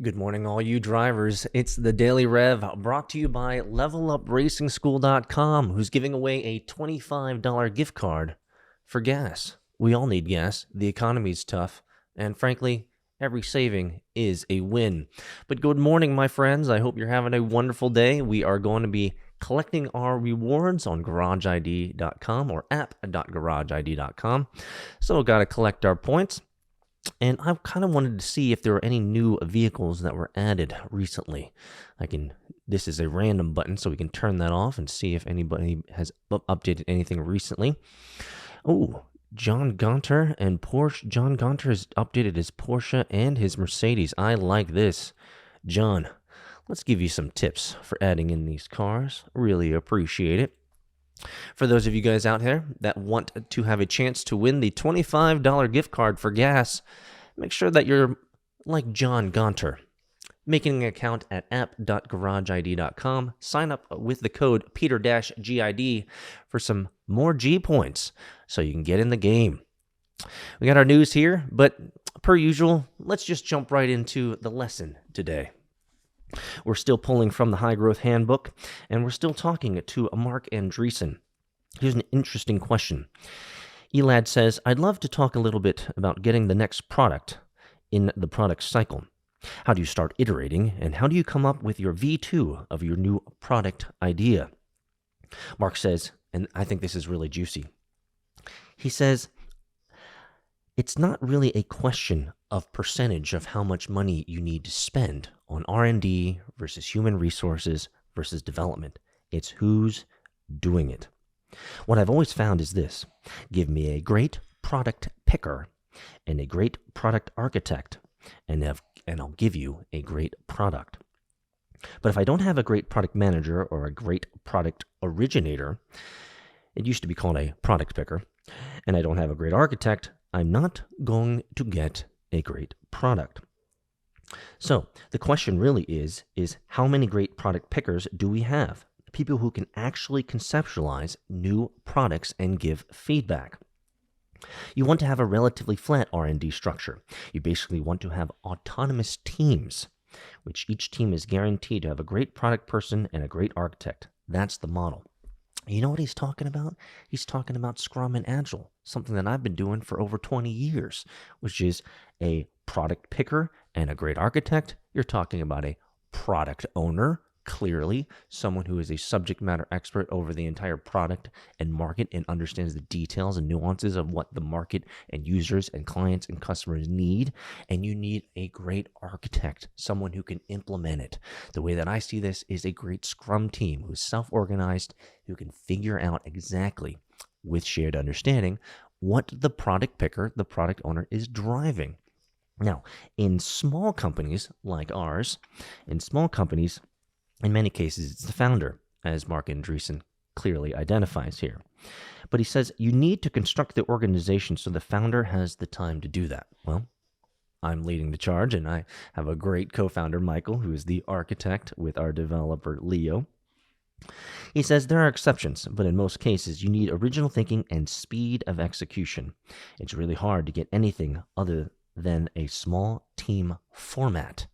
Good morning, all you drivers. It's the Daily Rev brought to you by LevelUpRacingSchool.com, who's giving away a $25 gift card for gas. We all need gas. The economy's tough. And frankly, every saving is a win. But good morning, my friends. I hope you're having a wonderful day. We are going to be collecting our rewards on GarageID.com or app.GarageID.com. So got to collect our points. And I kind of wanted to see if there were any new vehicles that were added recently. This is a random button, so we can turn that off and see if anybody has updated anything recently. Oh, John Gonter and Porsche. John Gonter has updated his Porsche and his Mercedes. I like this. John, let's give you some tips for adding in these cars. Really appreciate it. For those of you guys out there that want to have a chance to win the $25 gift card for gas, make sure that you're like John Gonter, making an account at app.garageid.com. Sign up with the code PETER-GID for some more GPoints so you can get in the game. We got our news here, but per usual, let's just jump right into the lesson today. We're still pulling from the High Growth Handbook, and we're still talking to Mark Andreessen. Here's an interesting question. Elad says, I'd love to talk a little bit about getting the next product in the product cycle. How do you start iterating, and how do you come up with your V2 of your new product idea? Mark says, and I think this is really juicy, he says, it's not really a question of percentage of how much money you need to spend on R&D versus human resources versus development. It's who's doing it. What I've always found is this. Give me a great product picker and a great product architect, and I'll give you a great product. But if I don't have a great product manager or a great product originator, it used to be called a product picker, and I don't have a great architect, I'm not going to get a great product. So the question really is how many great product pickers do we have? People who can actually conceptualize new products and give feedback. You want to have a relatively flat R&D structure. You basically want to have autonomous teams, which each team is guaranteed to have a great product person and a great architect. That's the model. You know what he's talking about? He's talking about Scrum and Agile, something that I've been doing for over 20 years, which is a product picker and a great architect. You're talking about a product owner, clearly, someone who is a subject matter expert over the entire product and market and understands the details and nuances of what the market and users and clients and customers need. And you need a great architect, someone who can implement it. The way that I see this is a great Scrum team who's self-organized, who can figure out exactly, with shared understanding, what the product picker, the product owner, is driving. Now, in small companies like ours, in many cases, it's the founder, as Mark Andreessen clearly identifies here. But he says you need to construct the organization so the founder has the time to do that. Well, I'm leading the charge, and I have a great co-founder, Michael, who is the architect with our developer, Leo. He says there are exceptions, but in most cases, you need original thinking and speed of execution. It's really hard to get anything other than a small team format,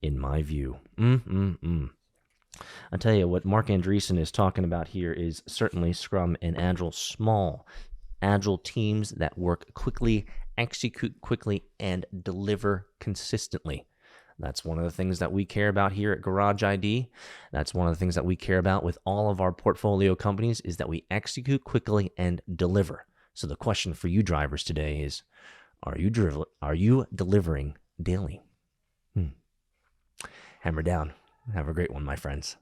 in my view. I'll tell you what Mark Andreessen is talking about here is certainly Scrum and Agile, small Agile teams that work quickly, execute quickly, and deliver consistently. That's one of the things that we care about here at Garage ID. That's one of the things that we care about with all of our portfolio companies is that we execute quickly and deliver. So the question for you drivers today is, are you delivering daily? Hammer down. Have a great one, my friends.